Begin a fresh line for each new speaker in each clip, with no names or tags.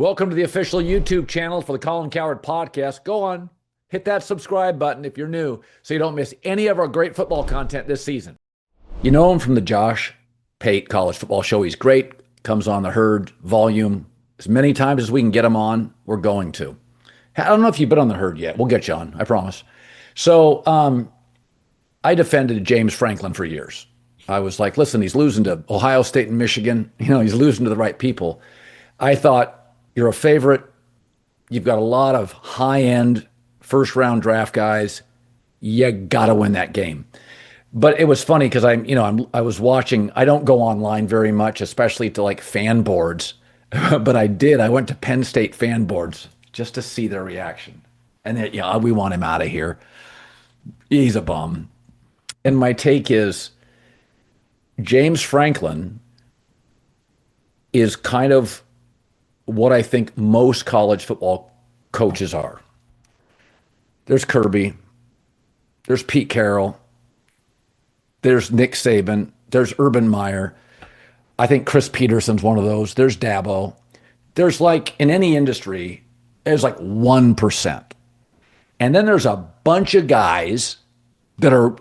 Welcome to the official YouTube channel for the Colin Cowherd podcast. Go on, hit that subscribe button if you're new so you don't miss any of our great football content this season. You know him from the Josh Pate College Football Show. He's great, comes on the Herd volume as many times as we can get him on, we're going to. I don't know if you've been on the Herd yet. We'll get you on, I promise. So I defended James Franklin for years. I was like, listen, he's losing to Ohio State and Michigan. He's losing to the right people. I thought, you're a favorite. You've got a lot of high-end first-round draft guys. You got to win that game. But it was funny because I was watching. I don't go online very much, especially to like fan boards. But I did. I went to Penn State fan boards just to see their reaction. And then, we want him out of here. He's a bum. And my take is James Franklin is kind of what I think most college football coaches are. There's Kirby, there's Pete Carroll, there's Nick Saban, there's Urban Meyer. I think Chris Peterson's one of those. There's Dabo. There's like, in any industry, there's like 1%. And then there's a bunch of guys that are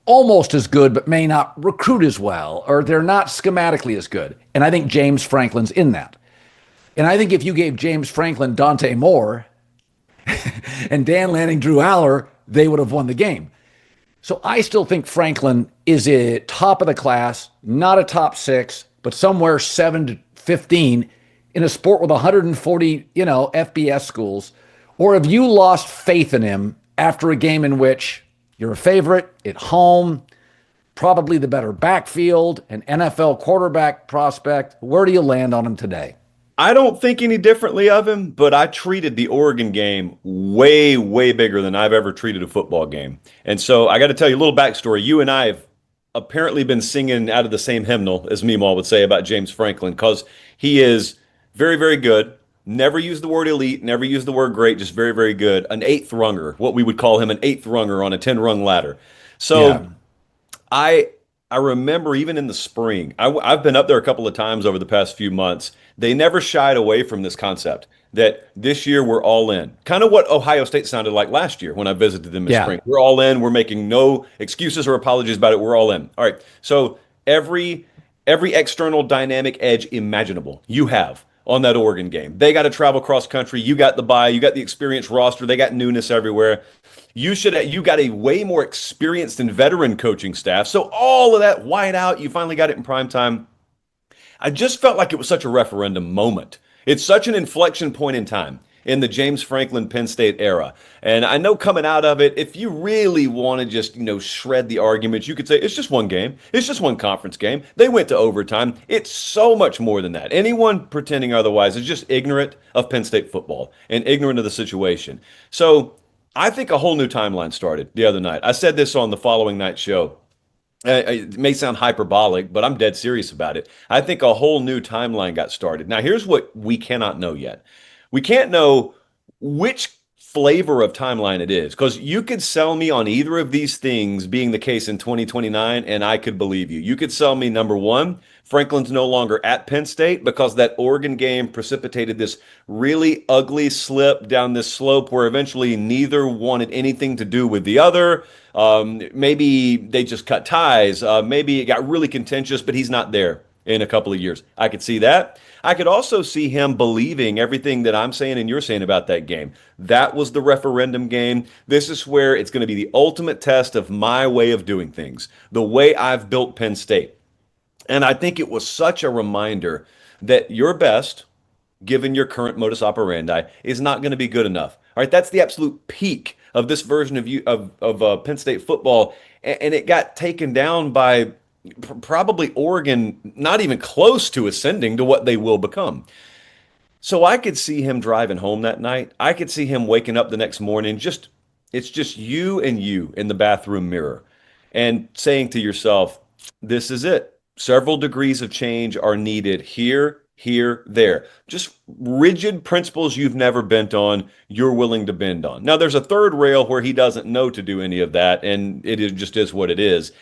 almost as good, but may not recruit as well, or they're not schematically as good. And I think James Franklin's in that. And I think if you gave James Franklin Dante Moore and Dan Lanning Drew Aller, they would have won the game. So I still think Franklin is a top of the class, not a top 6, but somewhere 7 to 15 in a sport with 140, FBS schools. Or have you lost faith in him after a game in which you're a favorite at home, probably the better backfield, an NFL quarterback prospect? Where do you land on him today?
I don't think any differently of him, but I treated the Oregon game way, way bigger than I've ever treated a football game. And so I got to tell you a little backstory. You and I have apparently been singing out of the same hymnal, as Meemaw would say, about James Franklin, because he is very, very good. Never used the word elite, never used the word great, just very, very good. An eighth runger, what we would call him an eighth runger on a 10-rung ladder. So yeah. I remember even in the spring, I've been up there a couple of times over the past few months. They never shied away from this concept that this year we're all in. Kind of what Ohio State sounded like last year when I visited them in spring. We're all in. We're making no excuses or apologies about it. We're all in. All right. So every external dynamic edge imaginable you have on that Oregon game. They got to travel cross country. You got the bye. You got the experienced roster. They got newness everywhere. You got a way more experienced and veteran coaching staff. So all of that white out, you finally got it in prime time. I just felt like it was such a referendum moment. It's such an inflection point in time in the James Franklin Penn State era. And I know coming out of it, if you really want to just, shred the arguments, you could say it's just one game. It's just one conference game. They went to overtime. It's so much more than that. Anyone pretending otherwise is just ignorant of Penn State football and ignorant of the situation. So I think a whole new timeline started the other night. I said this on the following night's show. It may sound hyperbolic, but I'm dead serious about it. I think a whole new timeline got started. Now, here's what we cannot know yet. We can't know which flavor of timeline it is, because you could sell me on either of these things being the case in 2029, and I could believe you. You could sell me, number one, Franklin's no longer at Penn State because that Oregon game precipitated this really ugly slip down this slope where eventually neither wanted anything to do with the other. Maybe they just cut ties. Maybe it got really contentious, but he's not there in a couple of years. I could see that. I could also see him believing everything that I'm saying and you're saying about that game. That was the referendum game. This is where it's going to be the ultimate test of my way of doing things, the way I've built Penn State. And I think it was such a reminder that your best, given your current modus operandi, is not going to be good enough. All right, that's the absolute peak of this version of Penn State football, and it got taken down by probably Oregon, not even close to ascending to what they will become. So I could see him driving home that night. I could see him waking up the next morning. It's just you and you in the bathroom mirror and saying to yourself, this is it. Several degrees of change are needed here, there. Just rigid principles you've never bent on, you're willing to bend on. Now, there's a third rail where he doesn't know to do any of that, and just is what it is.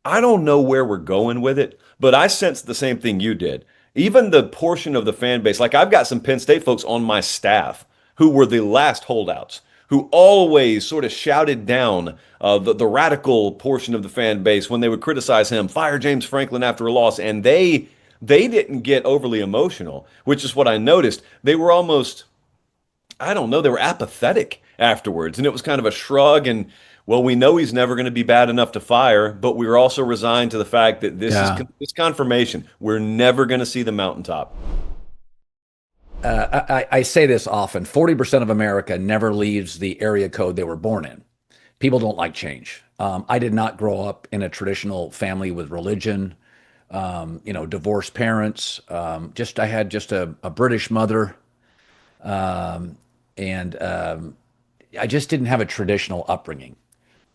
I don't know where we're going with it, but I sensed the same thing you did. even the portion of the fan base, like I've got some Penn State folks on my staff who were the last holdouts, who always sort of shouted down the radical portion of the fan base when they would criticize him, fire James Franklin after a loss, and they didn't get overly emotional, which is what I noticed. They were almost, I don't know, they were apathetic afterwards, and it was kind of a shrug and, well, we know he's never going to be bad enough to fire, but we were also resigned to the fact that this confirmation. We're never going to see the mountaintop.
I say this often. 40% of America never leaves the area code they were born in. People don't like change. I did not grow up in a traditional family with religion, divorced parents. I had just a British mother. And I just didn't have a traditional upbringing.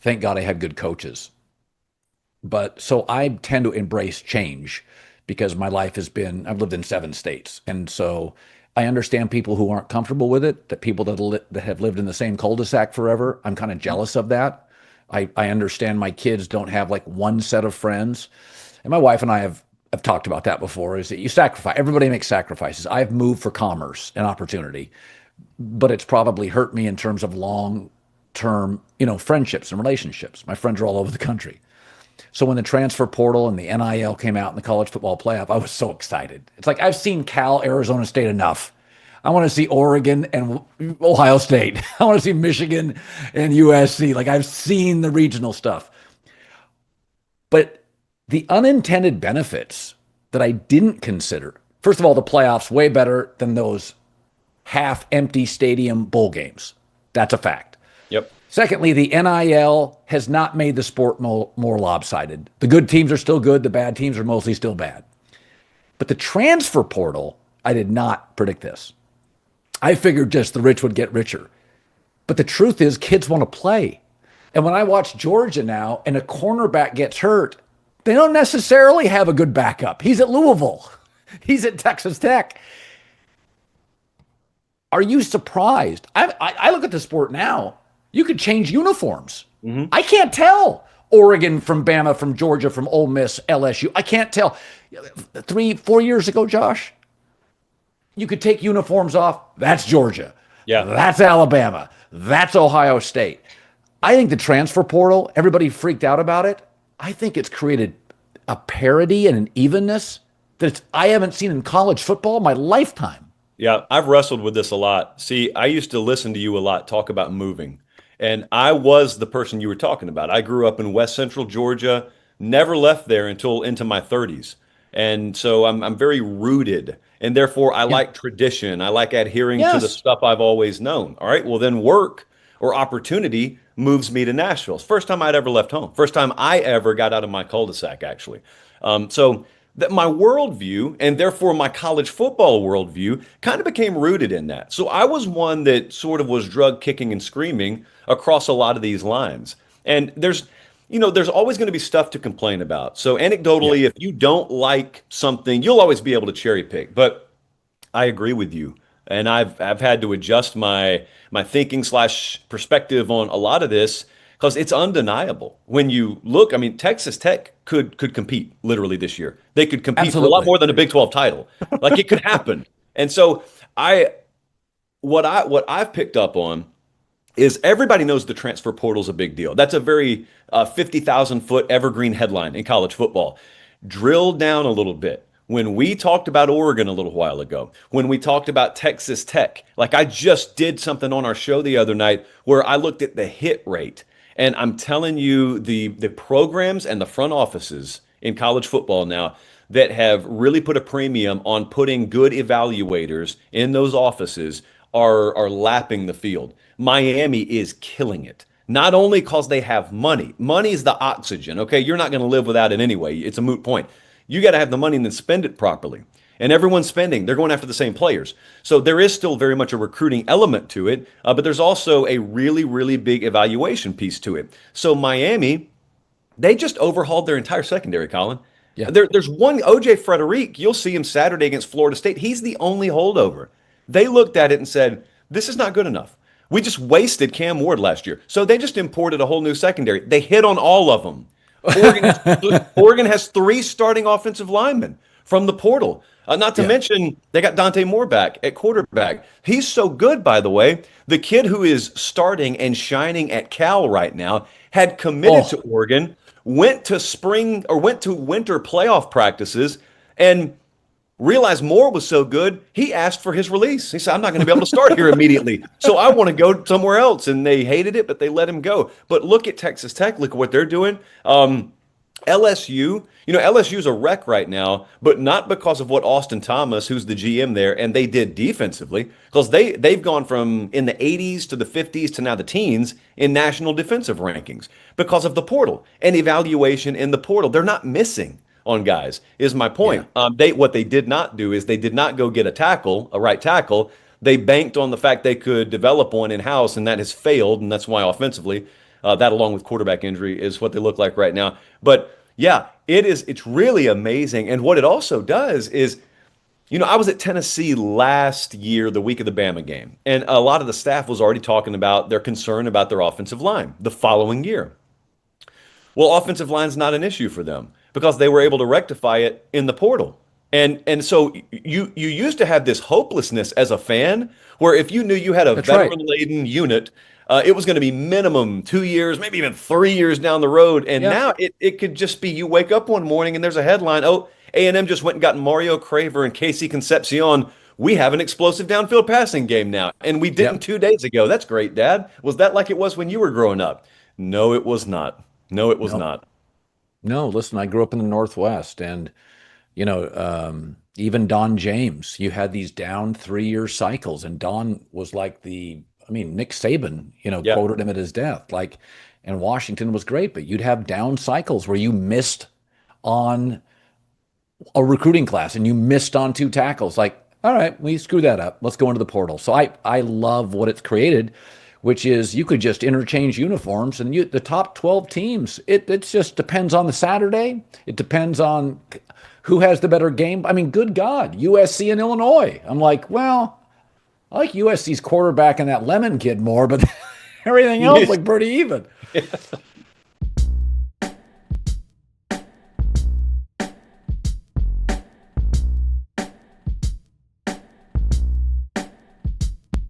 Thank God I had good coaches. But so I tend to embrace change because my life I've lived in 7 states. And so I understand people who aren't comfortable with it, that people that have lived in the same cul-de-sac forever. I'm kind of jealous of that. I understand my kids don't have like one set of friends. And my wife and I have talked about that before, is that you sacrifice. Everybody makes sacrifices. I've moved for commerce and opportunity, but it's probably hurt me in terms of long-term, friendships and relationships. My friends are all over the country. So when the transfer portal and the NIL came out in the college football playoff, I was so excited. It's like, I've seen Cal, Arizona State enough. I want to see Oregon and Ohio State. I want to see Michigan and USC. Like, I've seen the regional stuff. But the unintended benefits that I didn't consider, first of all, the playoffs way better than those half-empty stadium bowl games. That's a fact.
Yep.
Secondly, the NIL has not made the sport more lopsided. The good teams are still good. The bad teams are mostly still bad. But the transfer portal, I did not predict this. I figured just the rich would get richer. But the truth is, kids want to play. And when I watch Georgia now and a cornerback gets hurt, they don't necessarily have a good backup. He's at Louisville. He's at Texas Tech. Are you surprised? I look at the sport now. You could change uniforms. Mm-hmm. I can't tell Oregon from Bama, from Georgia, from Ole Miss, LSU. I can't tell. 3-4 years ago, Josh, you could take uniforms off. That's Georgia.
Yeah.
That's Alabama. That's Ohio State. I think the transfer portal, everybody freaked out about it. I think it's created a parity and an evenness that I haven't seen in college football in my lifetime.
Yeah, I've wrestled with this a lot. See, I used to listen to you a lot talk about moving. And I was the person you were talking about. I grew up in West Central Georgia, never left there until into my 30s. And so I'm very rooted. And therefore, I like tradition. I like adhering to the stuff I've always known. All right, well, then work or opportunity moves me to Nashville. It's the first time I'd ever left home. First time I ever got out of my cul-de-sac, actually. So that my worldview, and therefore my college football worldview, kind of became rooted in that. So I was one that sort of was drug kicking and screaming across a lot of these lines. And there's always going to be stuff to complain about. So anecdotally, if you don't like something, you'll always be able to cherry pick. But I agree with you. And I've had to adjust my thinking / perspective on a lot of this, because it's undeniable. When you look, I mean, Texas Tech could compete literally this year. They could compete for a lot more than a Big 12 title. Like, it could happen. And so what I've picked up on is everybody knows the transfer portal is a big deal. That's a very 50,000-foot evergreen headline in college football. Drill down a little bit. When we talked about Oregon a little while ago, when we talked about Texas Tech, like I just did something on our show the other night where I looked at the hit rate. And I'm telling you, the programs and the front offices in college football now that have really put a premium on putting good evaluators in those offices are lapping the field. Miami is killing it. Not only because they have money. Money is the oxygen, okay? You're not going to live without it anyway. It's a moot point. You got to have the money and then spend it properly. And everyone's spending. They're going after the same players. So there is still very much a recruiting element to it, but there's also a really, really big evaluation piece to it. So Miami, they just overhauled their entire secondary, Colin. Yeah. There's one, O.J. Frederick, you'll see him Saturday against Florida State. He's the only holdover. They looked at it and said, this is not good enough. We just wasted Cam Ward last year. So they just imported a whole new secondary. They hit on all of them. Oregon has 3 starting offensive linemen. from the portal. Not to mention, they got Dante Moore back at quarterback. He's so good, by the way. The kid who is starting and shining at Cal right now had committed to Oregon, went to winter playoff practices, and realized Moore was so good, he asked for his release. He said, I'm not going to be able to start here immediately. So I want to go somewhere else. And they hated it, but they let him go. But look at Texas Tech. Look at what they're doing. LSU, LSU's a wreck right now, but not because of what Austin Thomas, who's the GM there, and they did defensively, because they've gone from in the 80s to the 50s to now the teens in national defensive rankings because of the portal and evaluation in the portal. They're not missing on guys, is my point. What they did not do is they did not go get a right tackle. They banked on the fact they could develop one in-house, and that has failed, and that's why offensively, that along with quarterback injury is what they look like right now. But yeah, it's really amazing. And what it also does is, I was at Tennessee last year, the week of the Bama game, and a lot of the staff was already talking about their concern about their offensive line the following year. Well, offensive line's not an issue for them because they were able to rectify it in the portal. And so you used to have this hopelessness as a fan where if you knew you had a veteran-laden unit, it was going to be minimum 2 years, maybe even 3 years down the road. And now it could just be you wake up one morning and there's a headline, A&M just went and got Mario Craver and Casey Concepcion. We have an explosive downfield passing game now. And we didn't 2 days ago. That's great, Dad. Was that like it was when you were growing up? No, it was not. No, it was not.
No, listen, I grew up in the Northwest, and even Don James, you had these down 3-year cycles, and Don was like Nick Saban, quoted him at his death. And Washington was great, but you'd have down cycles where you missed on a recruiting class and you missed on 2 tackles. All right, we screwed that up. Let's go into the portal. So I love what it's created, which is you could just interchange uniforms, and the top 12 teams, it just depends on the Saturday. It depends on who has the better game. I mean, good God, USC and Illinois. I'm like, well, I like USC's quarterback and that Lemon kid more, but everything else like pretty even.